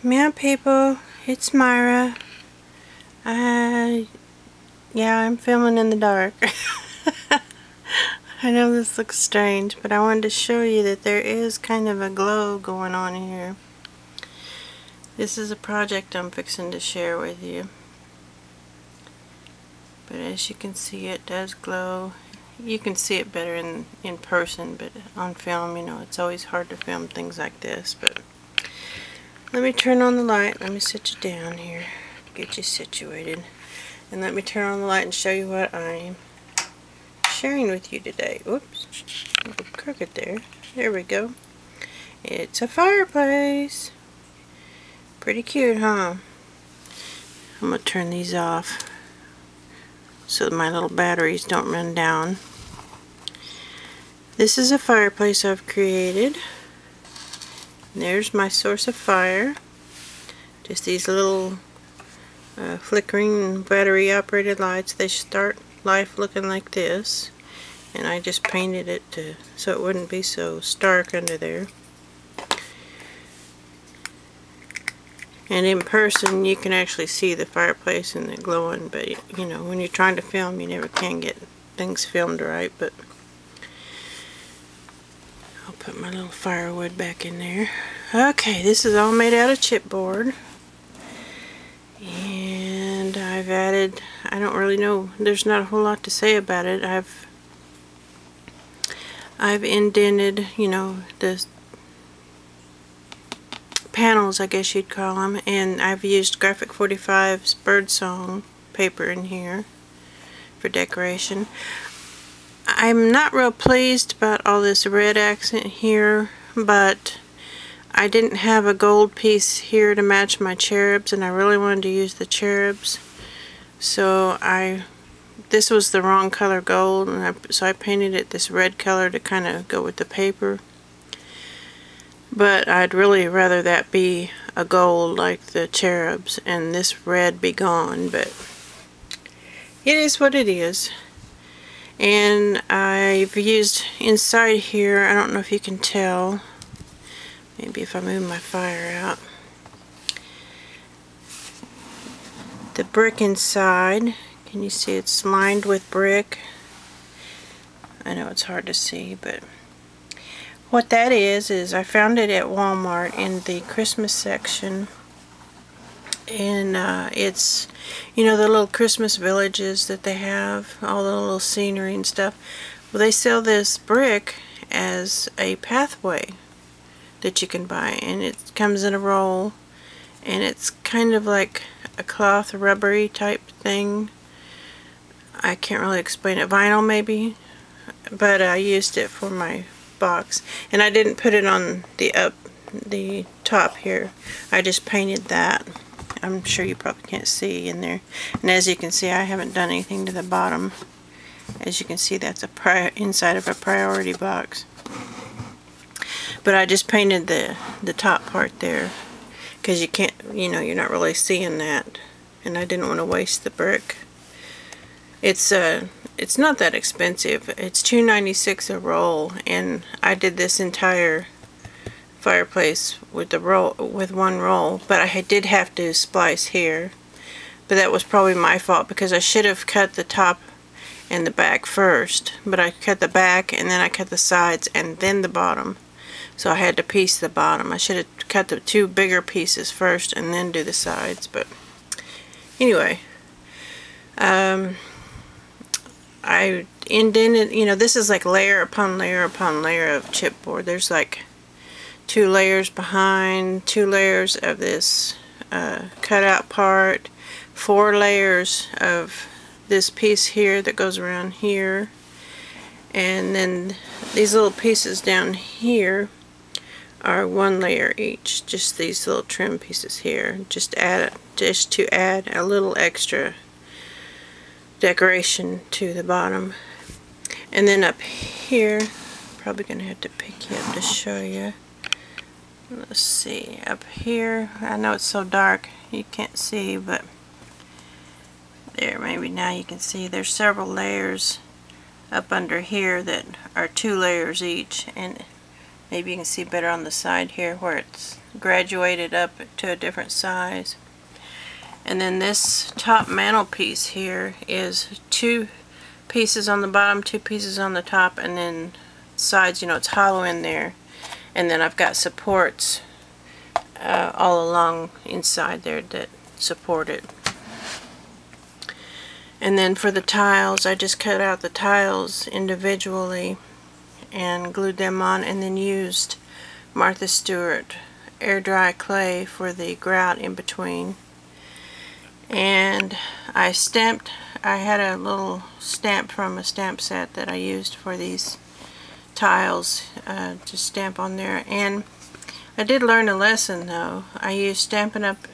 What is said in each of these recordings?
Yeah, people, it's Myra. Yeah, I'm filming in the dark. I know this looks strange, but I wanted to show you that there is kind of a glow going on here. This is a project I'm fixing to share with you. But as you can see, it does glow. You can see it better in person, but on film, you know, it's always hard to film things like this. But let me turn on the light. Let me sit you down here, get you situated. And let me turn on the light and show you what I'm sharing with you today. Whoops, a little crooked there. There we go. It's a fireplace. Pretty cute, huh? I'm going to turn these off so my little batteries don't run down. This is a fireplace I've created. There's my source of fire. Just these little flickering battery operated lights. They start life looking like this, and I just painted it so it wouldn't be so stark under there. And in person you can actually see the fireplace and the glowing, but you know, when you're trying to film you never can get things filmed right. But I'll put my little firewood back in there. Okay, this is all made out of chipboard. And I've added, I don't really know, there's not a whole lot to say about it. I've indented, you know, the panels, I guess you'd call them, and I've used Graphic 45's birdsong paper in here for decoration. I'm not real pleased about all this red accent here, but I didn't have a gold piece here to match my cherubs, and I really wanted to use the cherubs, so this was the wrong color gold, and so I painted it this red color to kind of go with the paper. But I'd really rather that be a gold like the cherubs and this red be gone, but it is what it is. And I've used inside here, I don't know if you can tell, maybe if I move my fire out, the brick inside. Can you see it's lined with brick? I know it's hard to see, but what that is I found it at Walmart in the Christmas section, and it's, you know, the little Christmas villages that they have, all the little scenery and stuff. Well, they sell this brick as a pathway that you can buy, and it comes in a roll, and it's kind of like a cloth rubbery type thing. I can't really explain it. Vinyl maybe, but I used it for my box, and I didn't put it on the top here. I just painted that. I'm sure you probably can't see in there, and as you can see I haven't done anything to the bottom. As you can see, that's a inside of a priority box, but I just painted the top part there because you can't, you know, you're not really seeing that, and I didn't want to waste the brick. It's not that expensive. It's $2.96 a roll, and I did this entire fireplace with one roll, but I did have to splice here. But that was probably my fault, because I should have cut the top and the back first, but I cut the back and then I cut the sides and then the bottom. So I had to piece the bottom. I should have cut the two bigger pieces first and then do the sides. But anyway, I indented, you know, this is like layer upon layer upon layer of chipboard. There's like 2 layers behind, 2 layers of this cutout part, 4 layers of this piece here that goes around here, and then these little pieces down here are 1 layer each. Just these little trim pieces here, just to add a little extra decoration to the bottom. And then up here, probably gonna have to pick you up to show you. Let's see, up here, I know it's so dark you can't see, but there, maybe now you can see there's several layers up under here that are 2 layers each, and Maybe you can see better on the side here where it's graduated up to a different size. And then this top mantelpiece here is 2 pieces on the bottom, 2 pieces on the top, and then sides, you know, it's hollow in there. And then I've got supports all along inside there that support it. And then for the tiles, I just cut out the tiles individually and glued them on, and then used Martha Stewart air dry clay for the grout in between. And I had a little stamp from a stamp set that I used for these tiles to stamp on there. And I did learn a lesson though. I used Stampin' Up!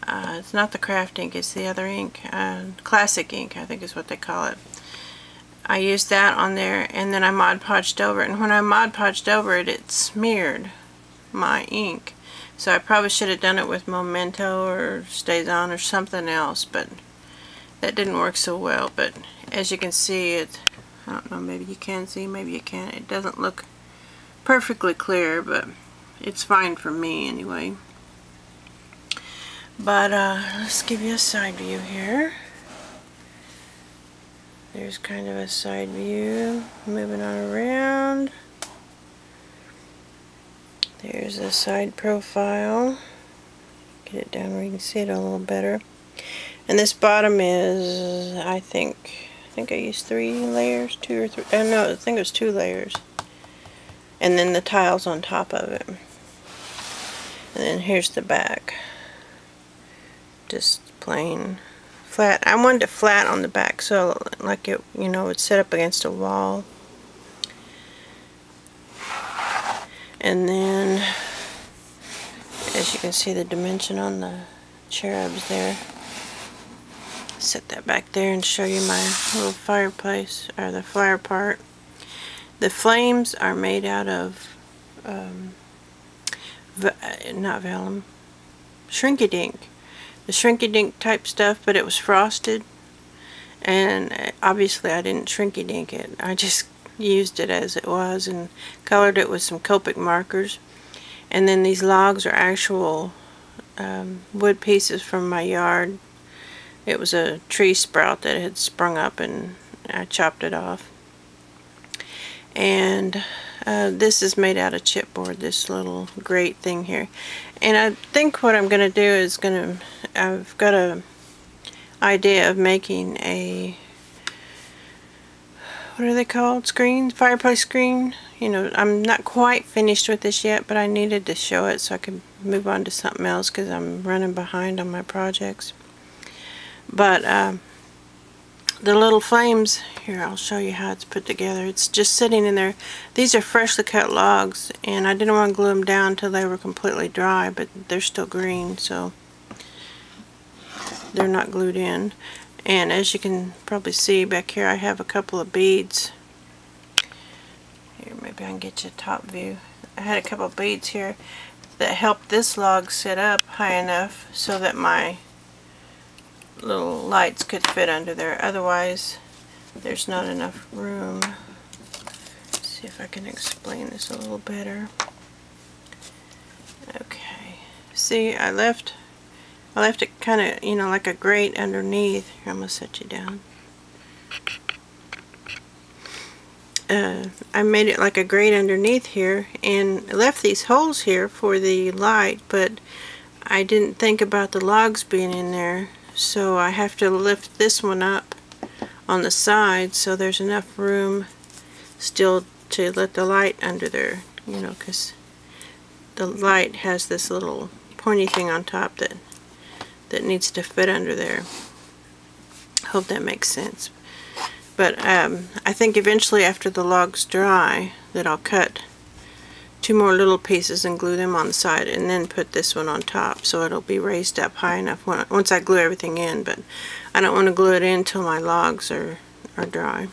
It's not the craft ink, it's the other ink, classic ink I think is what they call it. I used that on there, and then I Mod Podged over it, and when I Mod Podged over it, it smeared my ink. So I probably should have done it with Memento or Stays On or something else, but that didn't work so well. But as you can see, it, I don't know, maybe you can see, maybe you can't. It doesn't look perfectly clear, but it's fine for me anyway. But let's give you a side view here. There's kind of a side view, moving on around. There's a side profile. Get it down where you can see it a little better. And this bottom is, I think I used 3 layers, 2 or 3. No, I think it was 2 layers. And then the tiles on top of it. And then here's the back. Just plain flat. I wanted it flat on the back, so like it, you know, would sit up against a wall. And then, as you can see, the dimension on the cherubs there. Set that back there and show you my little fireplace, or the fire part. The flames are made out of not vellum, Shrinky-Dink. The Shrinky-Dink type stuff, but it was frosted, and obviously I didn't Shrinky-Dink it. I just used it as it was and colored it with some Copic markers. And then these logs are actual wood pieces from my yard. It was a tree sprout that had sprung up, and I chopped it off. And this is made out of chipboard, this little grate thing here. And I think what I'm going to do is I've got a idea of making a, what are they called? Screen? Fireplace screen? You know, I'm not quite finished with this yet, but I needed to show it so I could move on to something else because I'm running behind on my projects. But the little flames, here I'll show you how it's put together. It's just sitting in there. These are freshly cut logs, and I didn't want to glue them down until they were completely dry, but they're still green, so they're not glued in. And as you can probably see back here, I have a couple of beads. Here, maybe I can get you a top view. I had a couple of beads here that helped this log sit up high enough so that my little lights could fit under there. Otherwise, there's not enough room. Let's see if I can explain this a little better. Okay. See, I left it kind of, you know, like a grate underneath. Here, I'm going to set you down. I made it like a grate underneath here and left these holes here for the light, but I didn't think about the logs being in there, so I have to lift this one up on the side so there's enough room still to let the light under there, you know, because the light has this little pointy thing on top that needs to fit under there. Hope that makes sense. But I think eventually after the logs dry that I'll cut 2 more little pieces and glue them on the side, and then put this one on top so it'll be raised up high enough once I glue everything in. But I don't want to glue it in until my logs are dry.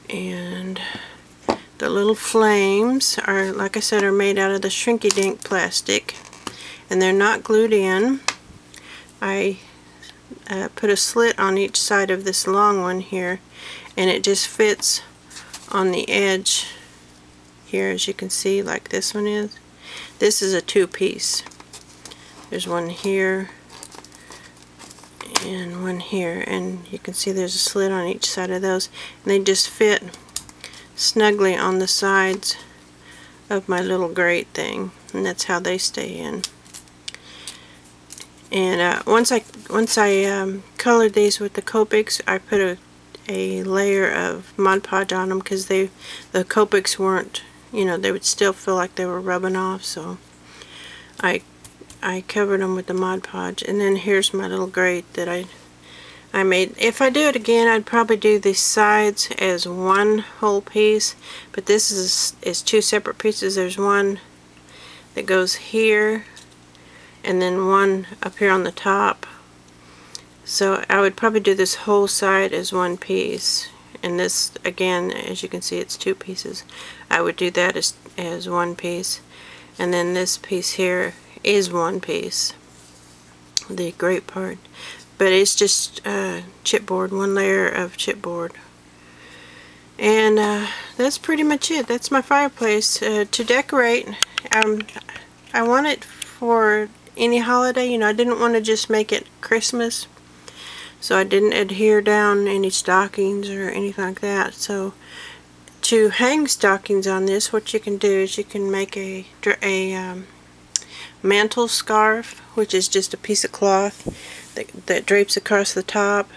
And the little flames are, like I said, are made out of the Shrinky-Dink plastic, and they're not glued in. I put a slit on each side of this long one here, and it just fits on the edge here, as you can see, like this one is. This is a two-piece. There's one here and one here, and you can see there's a slit on each side of those, and they just fit snugly on the sides of my little grate thing, and that's how they stay in. And once I colored these with the Copics, I put a layer of Mod Podge on them, because the Copics weren't, you know, they would still feel like they were rubbing off, so I covered them with the Mod Podge. And then here's my little grate that I made. If I do it again, I'd probably do the sides as one whole piece, but this is two separate pieces. There's one that goes here, and then one up here on the top. So I would probably do this whole side as one piece, and this, again, as you can see, it's two pieces. I would do that as one piece, and then this piece here is one piece, the grate part, but it's just chipboard, one layer of chipboard. And that's pretty much it. That's my fireplace. To decorate, I want it for any holiday. You know, I didn't want to just make it Christmas, so I didn't adhere down any stockings or anything like that. So to hang stockings on this, what you can do is you can make a mantle scarf, which is just a piece of cloth that drapes across the top,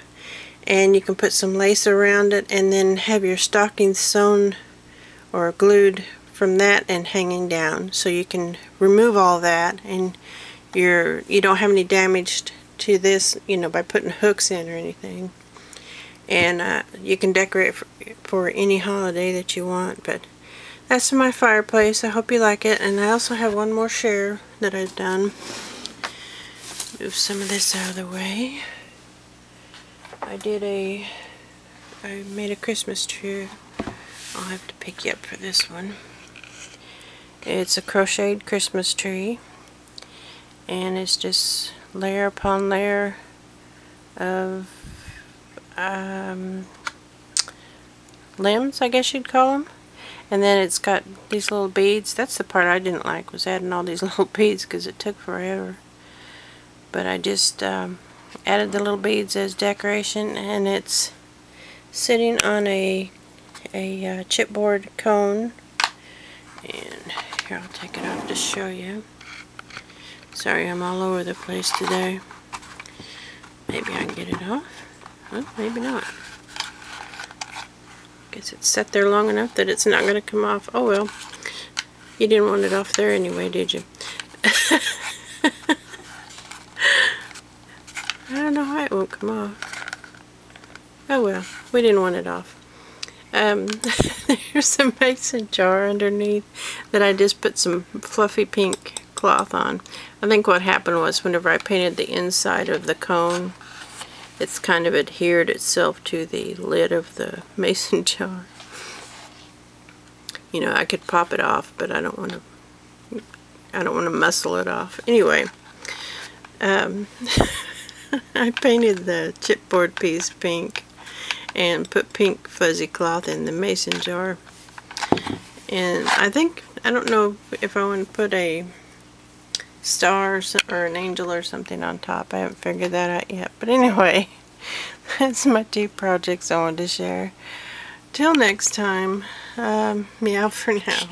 and you can put some lace around it, and then have your stockings sewn or glued from that and hanging down, so you can remove all that, and you don't have any damage to this, you know, by putting hooks in or anything. And you can decorate for any holiday that you want. But that's my fireplace. I hope you like it. And I also have one more share that I've done. Move some of this out of the way. I made a Christmas tree. I'll have to pick you up for this one. It's a crocheted Christmas tree, and it's just layer upon layer of limbs, I guess you'd call them. And then it's got these little beads. That's the part I didn't like, was adding all these little beads, because it took forever. But I just added the little beads as decoration, and it's sitting on a chipboard cone. And here, I'll take it off to show you. Sorry, I'm all over the place today. Maybe I can get it off. Well, maybe not. Guess it's set there long enough that it's not going to come off. Oh well. You didn't want it off there anyway, did you? I don't know why it won't come off. Oh well. We didn't want it off. There's a mason jar underneath that I just put some fluffy pink cloth on. I think what happened was, whenever I painted the inside of the cone, it's kind of adhered itself to the lid of the mason jar. You know, I could pop it off, but I don't want to muscle it off. Anyway, I painted the chipboard piece pink and put pink fuzzy cloth in the mason jar. And I don't know if I want to put a star or an angel or something on top. I haven't figured that out yet. But anyway, that's my two projects I wanted to share. Till next time, meow for now.